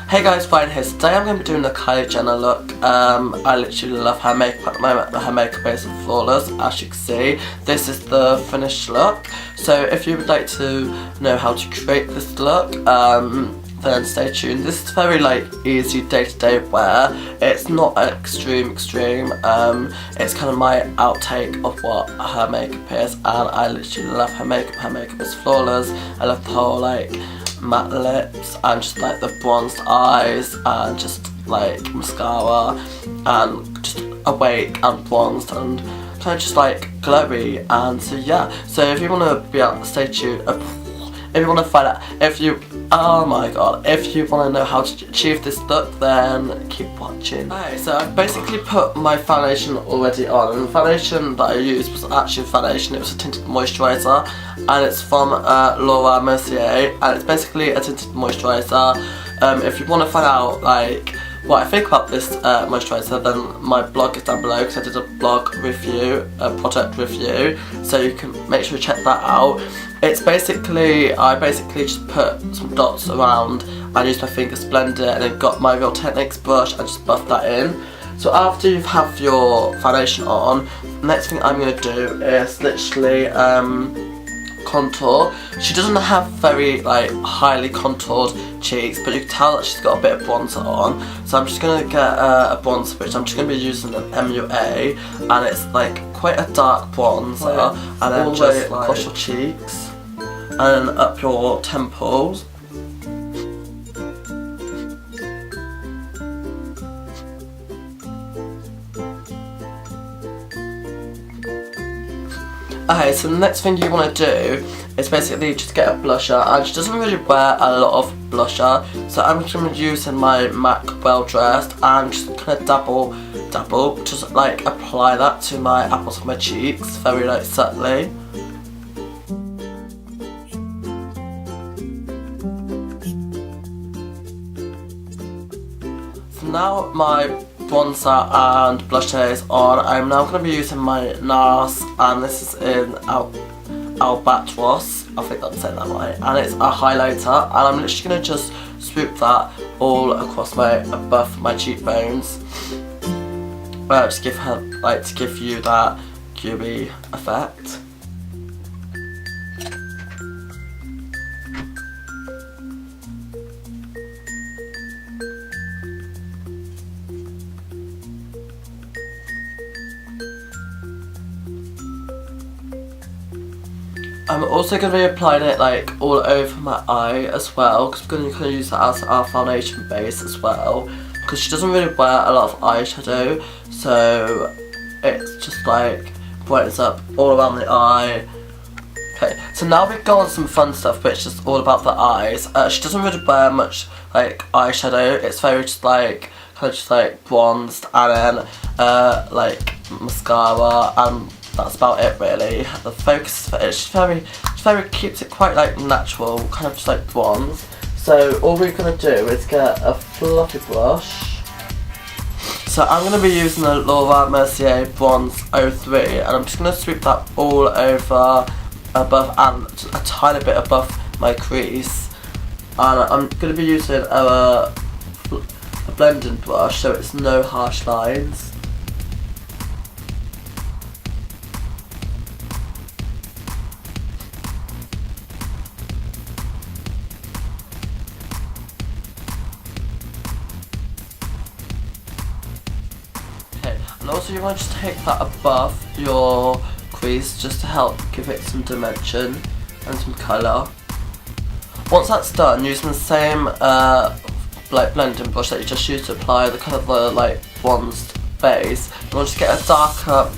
Hey guys, Ryan here. Today I'm going to be doing the Kylie Jenner look. I literally love her makeup at the moment. Her makeup is flawless, as you can see. This is the finished look. So if you would like to know how to create this look, then stay tuned. This is very easy day-to-day wear. It's not extreme. It's kind of my outtake of what her makeup is, and I literally love her makeup. Her makeup is flawless. I love the whole matte lips and just the bronzed eyes and just mascara and just awake and bronzed and kind of just glowy. And so yeah, so if you want to be able to stay tuned, if you want to find out, oh my god, if you want to know how to achieve this look, then keep watching. Okay, so I've basically put my foundation already on, and the foundation that I used was actually a foundation. It was a tinted moisturiser, and it's from Laura Mercier, and it's basically a tinted moisturiser. If you want to find out what I think about this moisturiser, then my blog is down below, because I did a blog review, a product review, so you can make sure to check that out. It's basically, I just put some dots around and used my fingers to blend it, and then got my Real Techniques brush and just buffed that in. So after you have your foundation on, the next thing I'm going to do is literally contour. She doesn't have very highly contoured cheeks, but you can tell that she's got a bit of bronzer on. So I'm just going to get a bronzer, which I'm just going to be using an MUA, and it's quite a dark bronzer, and then just across your cheeks and up your temples. Okay, so the next thing you want to do is basically just get a blusher, and she doesn't really wear a lot of blusher, so I'm just going to be using my MAC Well Dressed and just kind of dabble, just apply that to my apples of my cheeks, very subtly. So now my bronzer and blusher is on. I'm now going to be using my NARS, and this is in Albatros, I think I'm saying that right, and it's a highlighter, and I'm literally going to just swoop that all across above my cheekbones, just give her, to give you that gooey effect. I'm also going to be applying it all over my eye as well, because we're going to use that as our foundation base as well, because she doesn't really wear a lot of eyeshadow, so it's just brightens up all around the eye. Okay, so now we go on some fun stuff, which is all about the eyes. She doesn't really wear much eyeshadow. It's very just kind of just bronzed, and then mascara, and that's about it really. The focus, it's very keeps it quite natural, kind of just bronze. So all we're gonna do is get a fluffy brush. So I'm gonna be using the Laura Mercier Bronze 03, and I'm just gonna sweep that all over, above, and a tiny bit above my crease. And I'm gonna be using a blending brush, so it's no harsh lines. And also you want to just take that above your crease, just to help give it some dimension and some colour. Once that's done, using the same blending brush that you just used to apply the kind of the bronzed base, you want to just get a darker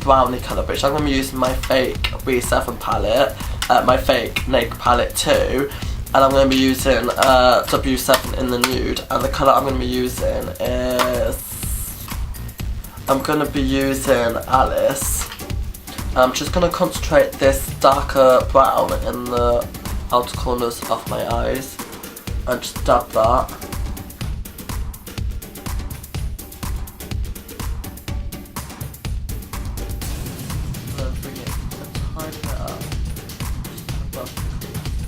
browny colour, which I'm going to be using my fake B7 palette, my fake Naked palette too, and I'm going to be using W7 in the nude, and the colour I'm going to be using is, I'm going to be using Alice. I'm just going to concentrate this darker brown in the outer corners of my eyes and just dab that. And then bring it a tiny bit up, just above the crease.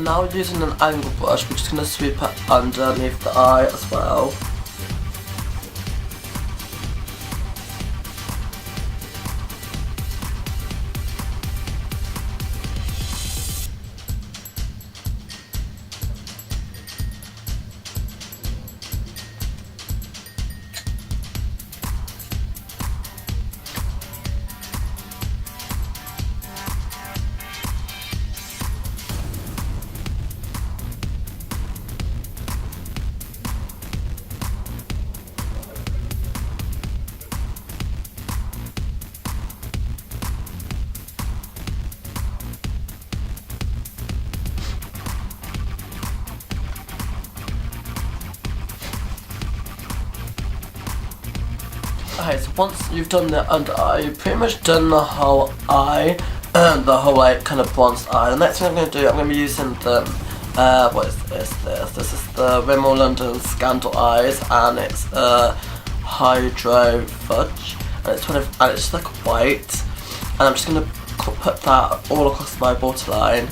now using an angle brush, we're just going to sweep it underneath the eye as well. Okay, so once you've done the under eye, you've pretty much done the whole eye, the whole like kind of bronzed eye. The next thing I'm going to do, I'm going to be using the, what is this? This is the Rimmel London Scandal Eyes, and it's Hydro Fudge, and it's just like white, and I'm just going to put that all across my waterline.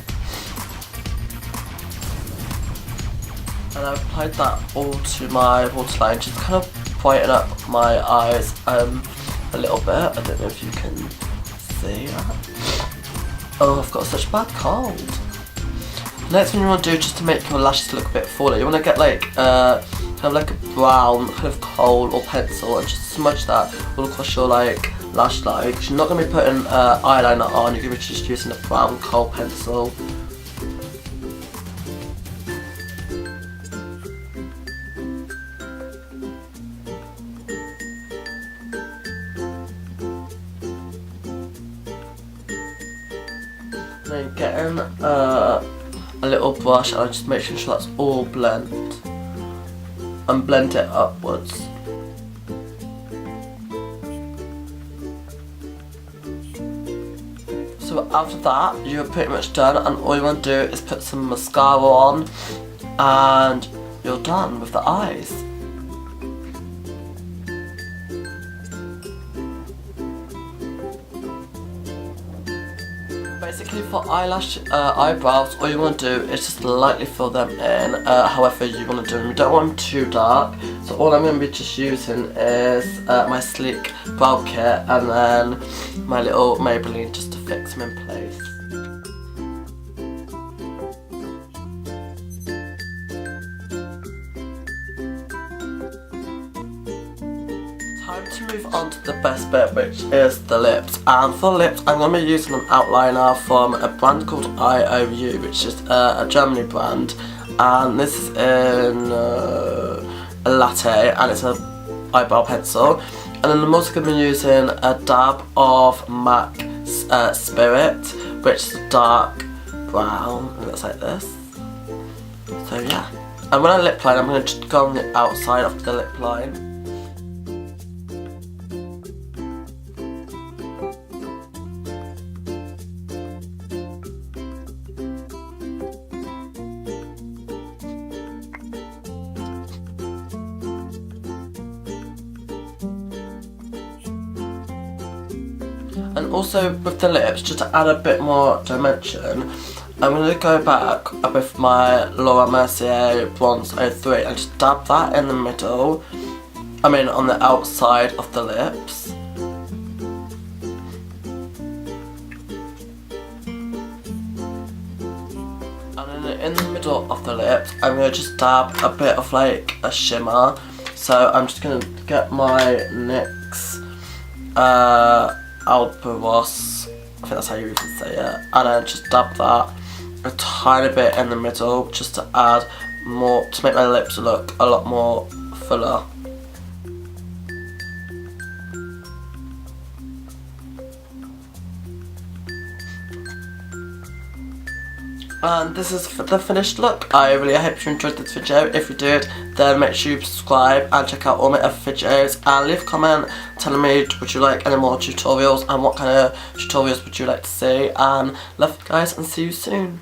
And I've applied that all to my waterline, just kind of brighten up my eyes a little bit. I don't know if you can see that. Oh, I've got such a bad cold. Next thing you want to do, just to make your lashes look a bit fuller, you want to get like kind of like a brown kind of kohl or pencil and just smudge that all across your like lash line, because you're not going to be putting eyeliner on, you're going to be just using a brown kohl pencil. Then getting a little brush, and I just make sure that's all blend and blend it upwards. So after that, you're pretty much done, and all you want to do is put some mascara on, and you're done with the eyes. Basically for eyebrows, all you want to do is just lightly fill them in, however you want to do them. You don't want them too dark, so all I'm going to be just using is my sleek brow kit and then my little Maybelline just to fix them in place. Time to move on to the best bit, which is the lips. And for lips, I'm going to be using an outliner from a brand called IOU, which is a Germany brand, and this is in a latte, and it's an eyebrow pencil. And then I'm also going to be using a dab of MAC Spirit, which is dark brown, and it looks like this. So yeah. And when I lip line, I'm going to just go on the outside of the lip line. And also with the lips, just to add a bit more dimension, I'm going to go back with my Laura Mercier Bronze 03 and just dab that in the middle, on the outside of the lips. And then in the middle of the lips, I'm going to just dab a bit of like a shimmer. So I'm just going to get my NYX Albaros, I think that's how you even say it, and then just dab that a tiny bit in the middle, just to add more, to make my lips look a lot more fuller. And this is the finished look. I really hope you enjoyed this video. If you did, then make sure you subscribe and check out all my other videos, and leave a comment telling me, would you like any more tutorials and what kind of tutorials would you like to see, and love you guys and see you soon.